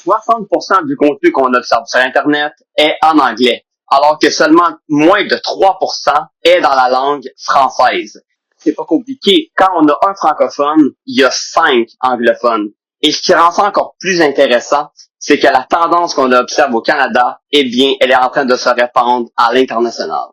60% du contenu qu'on observe sur Internet est en anglais, alors que seulement moins de 3% est dans la langue française. C'est pas compliqué. Quand on a un francophone, il y a 5 anglophones. Et ce qui rend ça encore plus intéressant, c'est que la tendance qu'on observe au Canada, eh bien, elle est en train de se répandre à l'international.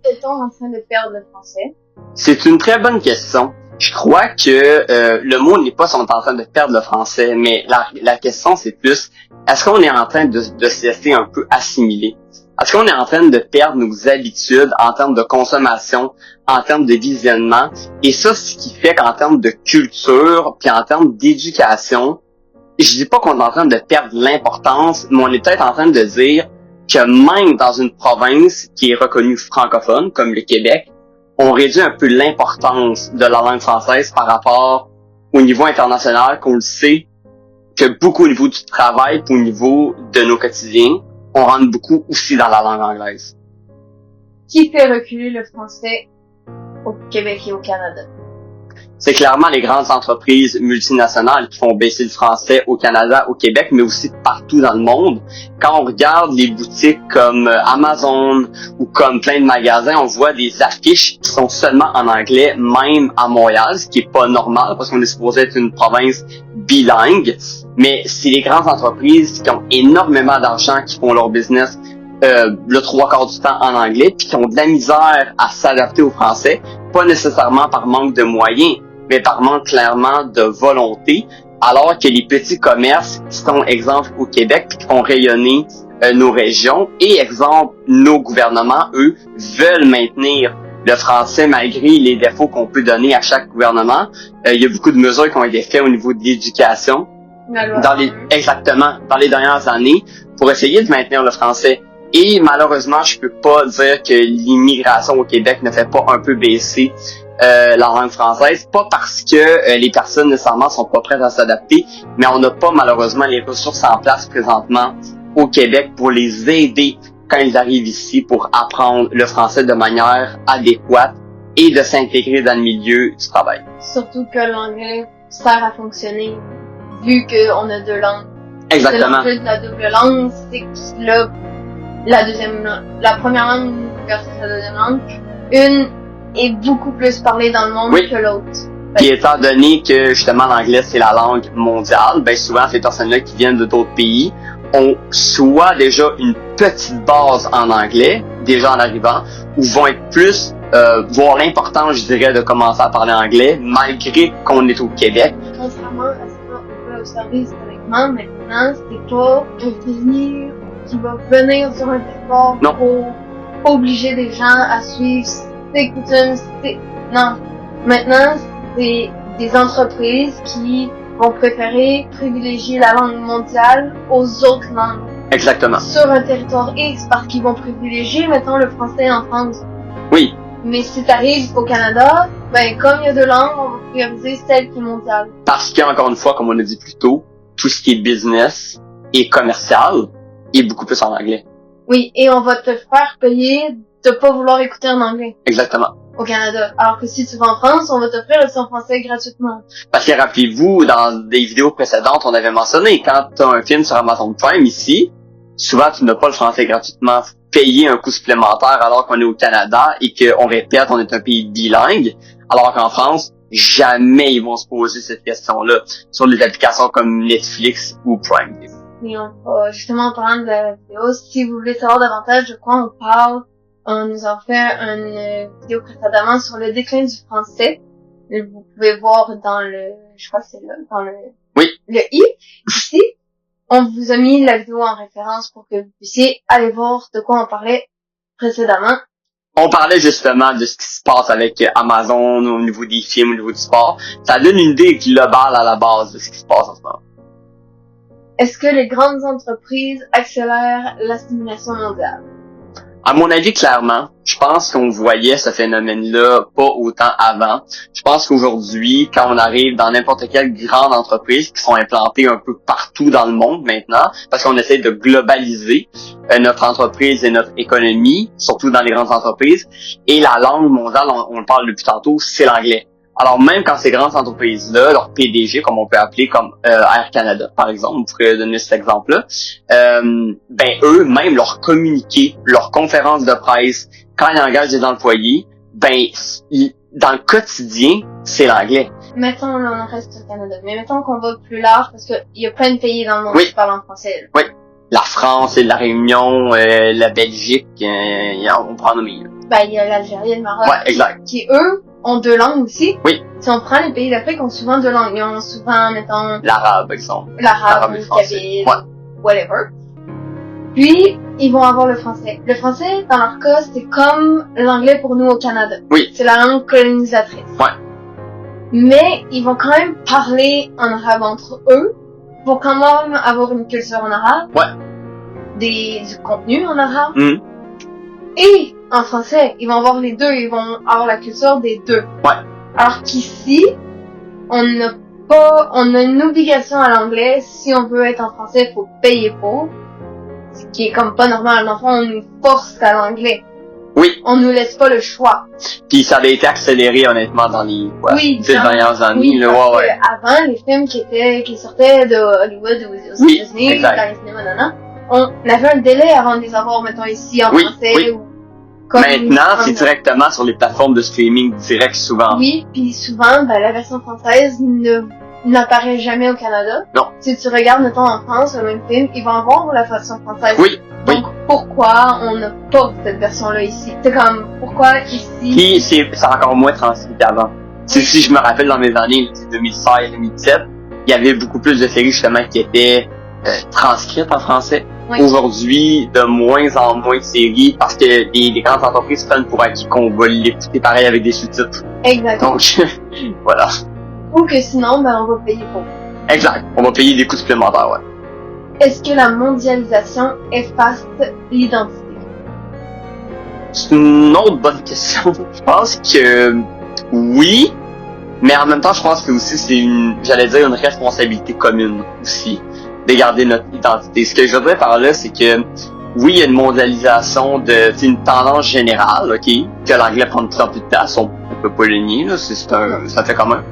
Est-on en train de perdre le français? C'est une très bonne question. Je crois que le mot n'est pas qu'on est en train de perdre le français, mais la question c'est plus, est-ce qu'on est en train de se laisser un peu assimiler? Est-ce qu'on est en train de perdre nos habitudes en termes de consommation, en termes de visionnement? Et ça, ce qui fait qu'en termes de culture, puis en termes d'éducation, je dis pas qu'on est en train de perdre l'importance, mais on est peut-être en train de dire que même dans une province qui est reconnue francophone, comme le Québec, on réduit un peu l'importance de la langue française par rapport au niveau international, qu'on le sait, que beaucoup au niveau du travail, puis au niveau de nos quotidiens, on rentre beaucoup aussi dans la langue anglaise. Qui fait reculer le français au Québec et au Canada? C'est clairement les grandes entreprises multinationales qui font baisser le français au Canada, au Québec, mais aussi partout dans le monde. Quand on regarde les boutiques comme Amazon ou comme plein de magasins, on voit des affiches qui sont seulement en anglais, même à Montréal, ce qui est pas normal parce qu'on est supposé être une province bilingue. Mais c'est les grandes entreprises qui ont énormément d'argent, qui font leur business le 3/4 du temps en anglais, puis qui ont de la misère à s'adapter au français, pas nécessairement par manque de moyens, mais par manque clairement de volonté, alors que les petits commerces qui sont, exemple, au Québec, puis qui font rayonner nos régions, et exemple, nos gouvernements, eux, veulent maintenir le français malgré les défauts qu'on peut donner à chaque gouvernement. Il y a beaucoup de mesures qui ont été faites au niveau de l'éducation, exactement, dans les dernières années, pour essayer de maintenir le français. Et malheureusement, je peux pas dire que l'immigration au Québec ne fait pas un peu baisser la langue française, pas parce que les personnes nécessairement sont pas prêtes à s'adapter, mais on n'a pas malheureusement les ressources en place présentement au Québec pour les aider quand ils arrivent ici pour apprendre le français de manière adéquate et de s'intégrer dans le milieu du travail. Surtout que l'anglais sert à fonctionner vu qu'on a deux langues. Exactement. C'est la double langue, c'est que la première langue versus la deuxième langue, une est beaucoup plus parlée dans le monde que l'autre. Puis étant donné que justement l'anglais c'est la langue mondiale, ben souvent ces personnes-là qui viennent de d'autres pays ont soit déjà une petite base en anglais, déjà en arrivant, ou vont être plus voir l'importance, je dirais, de commencer à parler anglais, malgré qu'on est au Québec. Contrairement à ce qu'on peut observer historiquement, maintenant, c'est pas un pays qui va venir sur un territoire pour obliger des gens à suivre ses coutumes, non. Maintenant, c'est des entreprises qui vont préférer privilégier la langue mondiale aux autres langues. Exactement. Sur un territoire X, parce qu'ils vont privilégier, mettons, le français en France. Oui. Mais si t'arrives au Canada, ben, comme il y a deux langues, on va prioriser celle qui est mondiale. Parce qu'encore une fois, comme on a dit plus tôt, tout ce qui est business et commercial est beaucoup plus en anglais. Oui, et on va te faire payer de pas vouloir écouter en anglais. Exactement. Au Canada. Alors que si tu vas en France, on va t'offrir le son français gratuitement. Parce que rappelez-vous, dans des vidéos précédentes, on avait mentionné, quand tu as un film sur Amazon Prime ici, souvent tu n'as pas le français gratuitement, payer un coût supplémentaire alors qu'on est au Canada et qu'on répète, on est un pays bilingue, alors qu'en France, jamais ils vont se poser cette question-là sur des applications comme Netflix ou Prime. Et justement, en parlant de la vidéo, si vous voulez savoir davantage de quoi on parle, on nous a fait une vidéo précédemment sur le déclin du français. Vous pouvez voir dans je crois que c'est là, dans le i, ici. On vous a mis la vidéo en référence pour que vous puissiez aller voir de quoi on parlait précédemment. On parlait justement de ce qui se passe avec Amazon au niveau des films, au niveau du sport. Ça donne une idée globale à la base de ce qui se passe en ce moment. Est-ce que les grandes entreprises accélèrent l'assimilation mondiale? À mon avis, clairement, je pense qu'on voyait ce phénomène-là pas autant avant. Je pense qu'aujourd'hui, quand on arrive dans n'importe quelle grande entreprise qui sont implantées un peu partout dans le monde maintenant, parce qu'on essaie de globaliser notre entreprise et notre économie, surtout dans les grandes entreprises, et la langue mondiale, on le parle depuis tantôt, c'est l'anglais. Alors même quand ces grandes entreprises-là, leur PDG, comme on peut appeler, comme Air Canada, par exemple, on pourrait donner cet exemple-là, ben eux, même leur communiqué, leur conférence de presse, quand ils engagent des employés, ben dans le quotidien, c'est l'anglais. Mettons, là, on reste au Canada, mais mettons qu'on va plus large, parce qu'il y a plein de pays dans le monde qui parlent en français. Là. Oui, la France, la Réunion, la Belgique, on prend nommer. Ben, il y a l'Algérie et le Maroc, qui eux, ont 2 langues aussi. Oui. Si on prend les pays d'Afrique, ont souvent 2 langues. Ils ont souvent, mettons... L'arabe, exemple. L'arabe, le kabyle, whatever. Puis, ils vont avoir le français. Le français, dans leur cas, c'est comme l'anglais pour nous au Canada. Oui. C'est la langue colonisatrice. Ouais. Mais, ils vont quand même parler en arabe entre eux. Ils vont quand même avoir une culture en arabe. Ouais. Du contenu en arabe. Mm-hmm. Et en français, ils vont avoir les deux, ils vont avoir la culture des deux. Ouais. Alors qu'ici, on a une obligation à l'anglais. Si on veut être en français, il faut payer pour. Ce qui est comme pas normal. Dans le fond, on nous force à l'anglais. Oui. On nous laisse pas le choix. Puis ça avait été accéléré honnêtement dans les dernières années. Oui, là, avant, les films qui sortaient de Hollywood aux États-Unis, dans les cinémas, on avait un délai avant de les avoir, mettons, ici en français. Oui. Ou comme maintenant, c'est directement sur les plateformes de streaming direct souvent. Oui, puis souvent, ben, la version française n'apparaît jamais au Canada. Non. Si tu regardes, mettons, en France, le même film, ils vont avoir la version française. Oui. Donc, pourquoi on n'a pas cette version-là ici? C'est comme, pourquoi ici? Puis, c'est encore moins transcrit qu'avant. Si je me rappelle dans mes années 2016-2017, il y avait beaucoup plus de séries, justement, qui étaient transcrites en français. Oui. Aujourd'hui, de moins en moins de séries, parce que les grandes entreprises prennent pour acquis qu'on va l'écouter pareil avec des sous-titres. Exactement. Donc, voilà. Ou que sinon, ben, on va payer pour. Exact. On va payer des coûts supplémentaires, ouais. Est-ce que la mondialisation efface l'identité? C'est une autre bonne question. Je pense que oui, mais en même temps, je pense que aussi c'est une responsabilité commune aussi de garder notre identité. Ce que je veux dire par là, c'est que oui, il y a une mondialisation c'est une tendance générale, ok, que l'anglais prend de plus en plus de place. On peut pas le nier, là, ça fait quand même.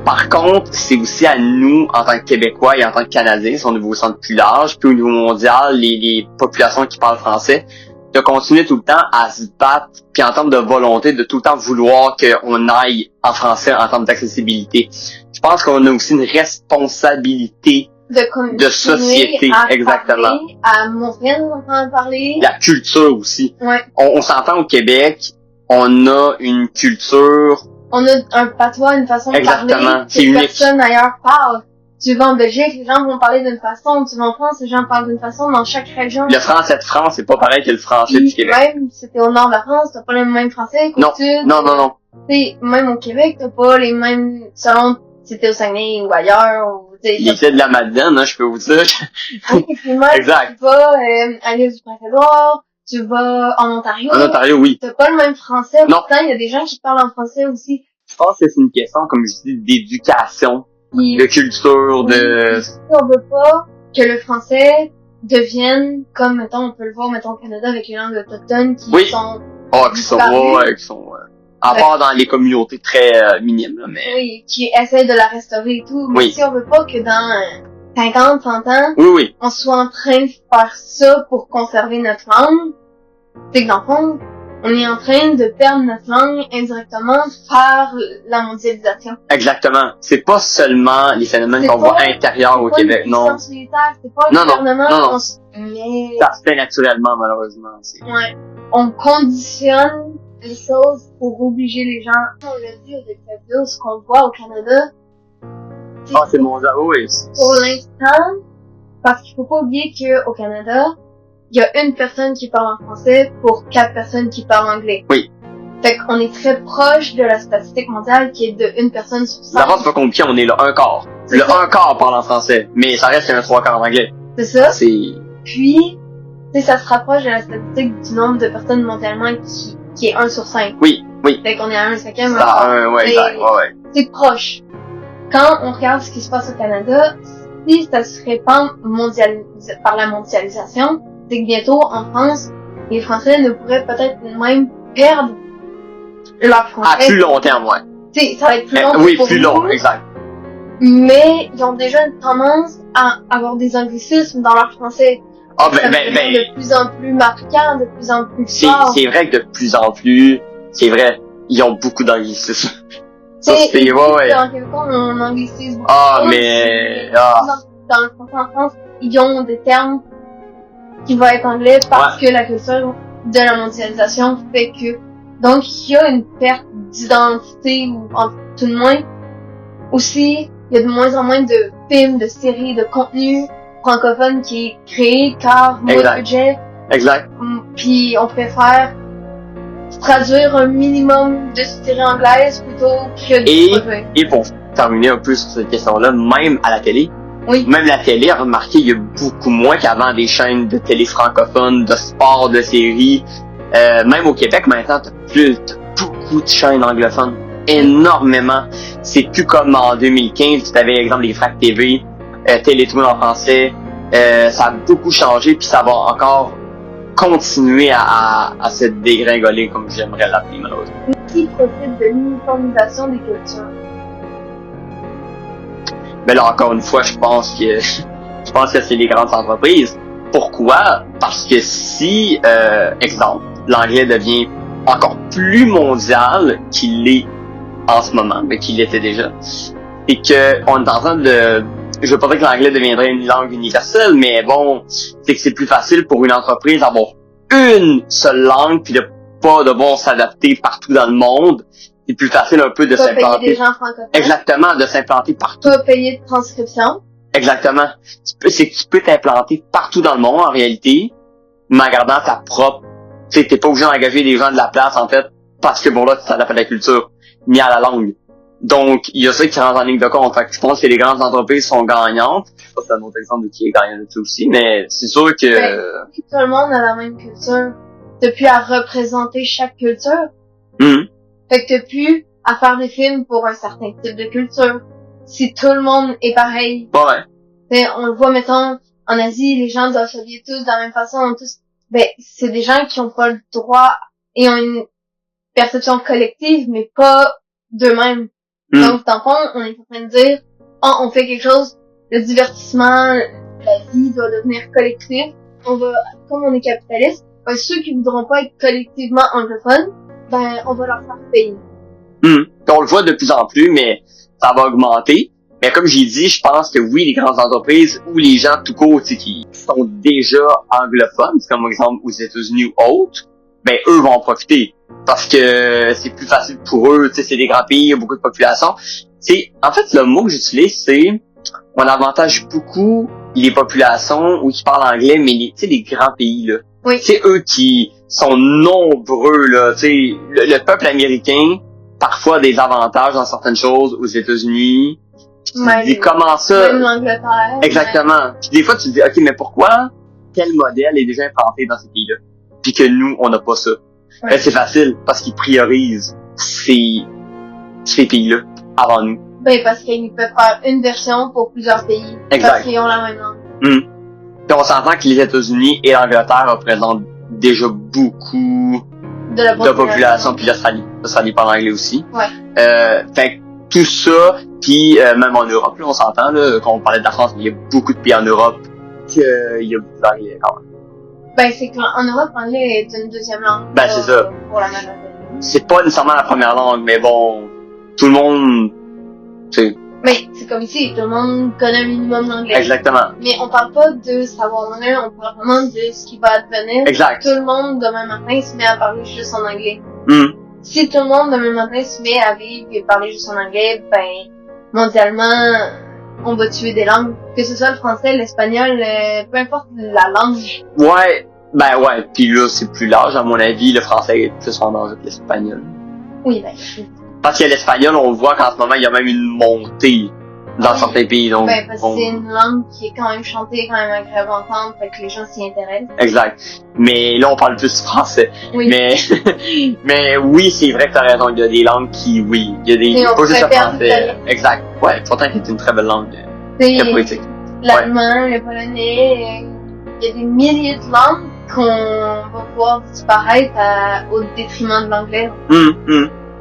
Par contre, c'est aussi à nous, en tant que Québécois et en tant que Canadiens, au niveau centre plus large, puis au niveau mondial, les populations qui parlent français, de continuer tout le temps à se battre, puis en termes de volonté, de tout le temps vouloir qu'on aille en français en termes d'accessibilité. Je pense qu'on a aussi une responsabilité de société, exactement. Parler, à montrer nos enfants à parler. La culture aussi. Ouais. On s'entend au Québec, on a une culture. On a un patois, une façon de parler que personne ailleurs parle. Tu vas en Belgique, les gens vont parler d'une façon. Tu vas en France, les gens parlent d'une façon. Dans chaque région. Le français de France, c'est pas pareil que le français du Québec. Même si t'es au nord de la France, t'as pas le même français qu'au sud. Non. T'sais, même au Québec, t'as pas les mêmes, selon si t'es au Saguenay ou ailleurs. Il était de la Madeleine, hein, je peux vous dire. Exact. Tu vas à l'île du Prince-Édouard, tu vas en Ontario. En Ontario, oui. T'as pas le même français. Non. Pourtant, il y a des gens qui parlent en français aussi. Je pense que c'est une question, comme je dis, d'éducation, de culture, de... On veut pas que le français devienne, comme, mettons, on peut le voir, mettons, au Canada, avec les langues autochtones qui sont... qui sont à part dans les communautés très minimes, là, mais... Oui, qui essayent de la restaurer et tout. Mais si on veut pas que dans 50, 100 ans, on soit en train de faire ça pour conserver notre langue, c'est que dans le fond, on est en train de perdre notre langue indirectement par la mondialisation. Exactement. C'est pas seulement les phénomènes qu'on voit intérieurs au Québec, non. C'est pas le gouvernement. Non. Mais... ça se fait naturellement, malheureusement. Ouais. On conditionne les choses pour obliger les gens. On l'a dit au début de la vidéo, ce qu'on voit au Canada. C'est mondial, oui. Pour l'instant, parce qu'il faut pas oublier qu'au Canada, il y a une personne qui parle en français pour 4 personnes qui parlent anglais. Oui. Fait qu'on est très proche de la statistique mondiale qui est de une personne sur 5. D'abord, c'est pas compliqué, on est le un quart. Un quart parle en français, mais ça reste un 3 quarts en anglais. C'est ça. C'est... Puis, tu sais, ça se rapproche de la statistique du nombre de personnes mondialement qui est 1 sur 5. Oui. Fait qu'on est à 1/5. Ouais, exact, ouais. C'est proche. Quand on regarde ce qui se passe au Canada, si ça se répand par la mondialisation, c'est que bientôt, en France, les Français ne pourraient peut-être même perdre leur français. À plus long terme, ouais. Tu sais, ça va être plus long. Oui, plus long, exact. Mais ils ont déjà une tendance à avoir des anglicismes dans leur français. Ah, de plus en plus marquant, de plus en plus fort. C'est vrai que de plus en plus, c'est vrai, ils ont beaucoup d'anglicismes. Ça, c'est, ouais. En Québécois, on anglicise beaucoup. Dans le français en France, ils ont des termes qui vont être anglais parce que la culture de la mondialisation fait que. Donc, il y a une perte d'identité, ou en tout le moins. Aussi, il y a de moins en moins de films, de séries, de contenu francophone qui est créé car moins de budget. Exact. Puis on préfère traduire un minimum de séries anglaises plutôt que de produire. Et pour terminer un peu sur cette question-là, même à la télé, même la télé, remarquez, il y a beaucoup moins qu'avant des chaînes de télé francophones, de sport, de séries. Même au Québec, maintenant, t'as beaucoup de chaînes anglophones. Énormément. C'est plus comme en 2015, tu avais l'exemple des Frac TV, Télétoon en français. Ça a beaucoup changé, puis ça va encore continuer à se dégringoler, comme j'aimerais l'appeler malheureusement. Qui profite de l'uniformisation des cultures? Mais là, encore une fois, je pense que c'est les grandes entreprises. Pourquoi? Parce que si, exemple, l'anglais devient encore plus mondial qu'il l'est en ce moment, mais qu'il l'était déjà, et que on est en train de, je veux pas dire que l'anglais deviendrait une langue universelle, mais bon, c'est que c'est plus facile pour une entreprise d'avoir une seule langue puis de pas devoir s'adapter partout dans le monde. C'est plus facile un peu de s'implanter. Pas payer des gens francophones. Exactement, de s'implanter partout. Pas payer de transcription. Exactement. C'est que tu peux t'implanter partout dans le monde en réalité, mais en gardant ta propre. Tu sais, t'es pas obligé d'engager des gens de la place en fait, parce que bon là tu t'adaptes à la culture, ni à la langue. Donc, il y a ça qui rentre en ligne de compte. Fait que je pense que les grandes entreprises sont gagnantes. Je sais pas si c'est un autre exemple de qui est gagnant de tout aussi, mais c'est sûr que... Tout le monde a la même culture. T'as plus à représenter chaque culture. Fait que t'as plus à faire des films pour un certain type de culture. Si tout le monde est pareil. Ouais. On le voit, mettons, en Asie, les gens doivent s'habiller tous de la même façon. C'est des gens qui ont pas le droit et ont une perception collective, mais pas d'eux-mêmes. Donc, dans le fond, on est en train de dire, on fait quelque chose, le divertissement, la vie doit devenir collectif. Comme on est capitaliste, ceux qui voudront pas être collectivement anglophones, on va leur faire payer. On le voit de plus en plus, mais ça va augmenter. Mais comme j'ai dit, je pense que oui, les grandes entreprises ou les gens tout court, qui sont déjà anglophones, comme par exemple aux États-Unis ou autres, eux vont en profiter. Parce que c'est plus facile pour eux, c'est des grands pays, il y a beaucoup de population. En fait, le mot que j'utilise, c'est on avantage beaucoup les populations où qui parlent anglais, mais les grands pays, là. Oui. C'est eux qui sont nombreux, là. Le peuple américain, parfois, a des avantages dans certaines choses aux États-Unis. Tu te dis, comment ça? Même l'Angleterre. Exactement. Puis des fois, tu te dis, OK, mais pourquoi tel modèle est déjà implanté dans ces pays-là? Puis que nous, on n'a pas ça. Ouais. C'est facile, parce qu'ils priorisent ces pays-là avant nous. Parce qu'ils peuvent faire une version pour plusieurs pays. Exact. Parce qu'ils ont la même langue. Puis on s'entend que les États-Unis et l'Angleterre représentent déjà beaucoup de la population, puis l'Australie parle anglais aussi. Ouais. Fait que tout ça, puis même en Europe, là, on s'entend, là, quand on parlait de la France, il y a beaucoup de pays en Europe qu'il y a beaucoup d'anglais quand même. C'est qu'en Europe, l'anglais est une deuxième langue. C'est ça. Pour la majorité. C'est pas nécessairement la première langue, mais bon, tout le monde, Mais c'est comme ici, tout le monde connaît un minimum d'anglais. Exactement. Mais on parle pas de savoir l'anglais, on parle vraiment de ce qui va advenir. Exact. Tout le monde, demain matin, se met à parler juste en anglais. Si tout le monde, demain matin, se met à vivre et parler juste en anglais, mondialement, on va tuer des langues. Que ce soit le français, l'espagnol, peu importe la langue. Ouais. Puis là, c'est plus large, à mon avis, le français est plus en danger que l'espagnol. Oui, Parce que l'espagnol, on voit qu'en ce moment, il y a même une montée dans certains pays, donc. Ben, parce que c'est une langue qui est quand même chantée, quand même agréable à entendre, fait que les gens s'y intéressent. Exact. Mais là, on parle plus français. Oui. Mais oui, c'est vrai que t'as raison, il y a des langues qui, oui, il y a des, on pas juste le pourrait perdre français. l'italien. Exact. Ouais, pourtant, c'est une très belle langue. C'est Très poétique. l'allemand, le polonais, il y a des milliers de langues qu'on va voir disparaître au détriment de l'anglais.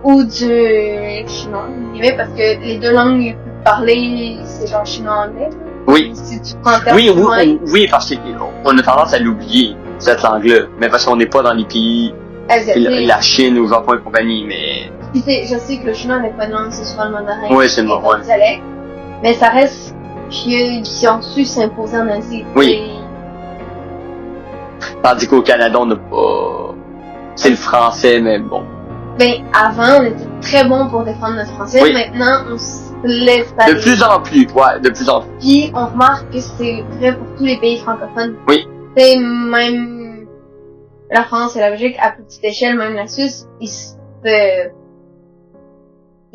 Ou du chinois, parce que les deux langues les plus parlées, c'est genre chinois-anglais. Oui. Si tu prends un terme Oui, parce qu'on a tendance à l'oublier, cette langue-là. Mais parce qu'on n'est pas dans les pays, la Chine ou le Japon et compagnie, mais... Je sais que le chinois n'est pas une langue, c'est souvent le mandarin. Oui, c'est le mandarin. Mais ça reste qu'ils ont su s'imposer en Asie. Oui. Tandis qu'au Canada, on n'a pas... C'est le français, mais bon. Ben, avant, on était très bon pour défendre notre français. Oui. Maintenant, on se laisse aller. De plus en plus, ouais, de plus en plus. Puis, on remarque que c'est vrai pour tous les pays francophones. Oui. C'est même la France et la Belgique, à petite échelle, même la Suisse, ils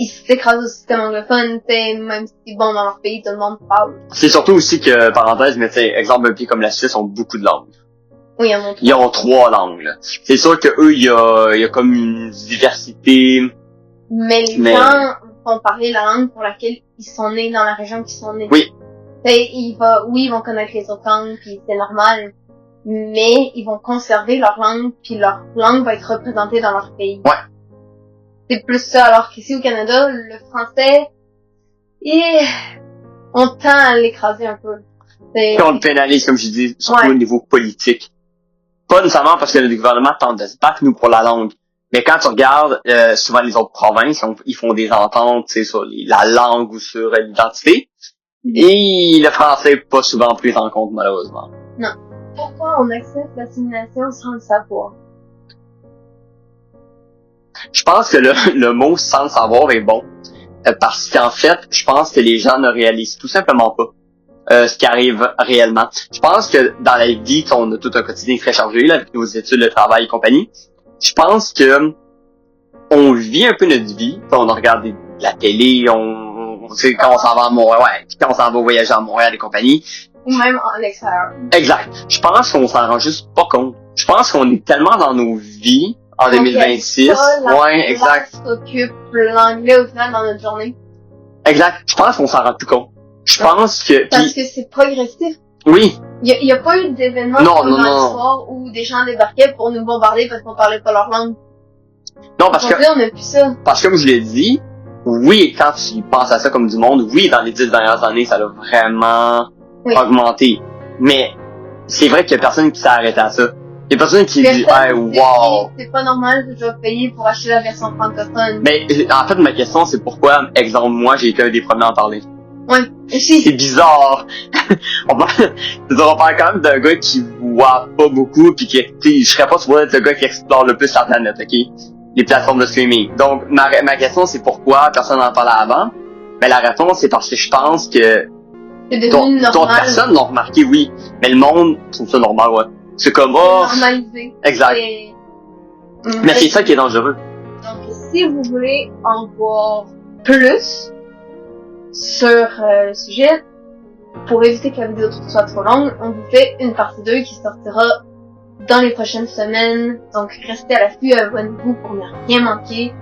s'écrasent au système anglophone, même si, bon, dans leur pays, tout le monde parle. C'est surtout aussi que, parenthèse, mais exemple, un pays comme la Suisse ont beaucoup de langues. Oui, ils ont 3 langues, là. C'est sûr que eux, il y a comme une diversité. Mais les gens vont parler la langue pour laquelle ils sont nés, dans la région qu'ils sont nés. Oui. Ils vont connaître les autres langues, puis c'est normal. Mais ils vont conserver leur langue, puis leur langue va être représentée dans leur pays. Ouais. C'est plus ça, alors qu'ici au Canada, le français, on tend à l'écraser un peu. On le pénalise, comme je dis, surtout au niveau politique. Pas nécessairement parce que le gouvernement tente de se battre, nous, pour la langue. Mais quand tu regardes, souvent les autres provinces, ils font des ententes, tu sais, sur la langue ou sur l'identité. Et le français est pas souvent pris en compte, malheureusement. Non. Pourquoi on accepte l'assimilation sans le savoir? Je pense que le mot sans le savoir est bon. Parce qu'en fait, je pense que les gens ne réalisent tout simplement pas ce qui arrive réellement. Je pense que dans la vie, qu'on a tout un quotidien très chargé, là, avec nos études, le travail et compagnie, je pense que on vit un peu notre vie, on regarde la télé, on sait quand on s'en va à Montréal, quand on s'en va voyager à Montréal et compagnie. Ou même en l'extérieur. Exact. Je pense qu'on s'en rend juste pas compte. Je pense qu'on est tellement dans nos vies en 2026. Ouais, exact. On s'occupe l'anglais au final dans notre journée. Exact. Je pense qu'on s'en rend plus compte. Je pense que... Parce que c'est progressif. Oui. Il y a pas eu d'événement dans l'histoire où des gens débarquaient pour nous bombarder parce qu'on parlait pas leur langue. Non, parce que... on a plus ça. Parce que comme je l'ai dit, oui, quand tu penses à ça comme du monde, oui, dans les 10 dernières années, ça a vraiment augmenté. Mais c'est vrai qu'il y a personne qui s'est arrêté à ça. Il y a personne qui dit, hey, wow. C'est pas normal que je dois payer pour acheter la version francophone. Mais en fait, ma question, c'est pourquoi, exemple, moi, j'ai été un des premiers à en parler. Ouais. C'est bizarre. on parle quand même d'un gars qui voit pas beaucoup pis qui, je serais pas supposé être le gars qui explore le plus la planète, ok? Les plateformes de streaming. Donc, ma question, c'est pourquoi personne n'en parlait avant? Ben, la réponse, c'est parce que je pense que d'autres personnes l'ont remarqué, oui. Mais le monde trouve ça normal, ouais. C'est comme, normalisé. Exact. Mais c'est ça qui est dangereux. Donc, si vous voulez en voir plus sur le sujet, pour éviter que la vidéo soit trop longue, on vous fait une partie 2 qui sortira dans les prochaines semaines. Donc, restez à l'affût, abonnez-vous pour ne rien manquer.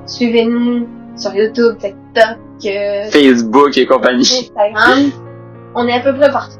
Suivez-nous sur YouTube, TikTok, Facebook et compagnie. Instagram. On est à peu près partout.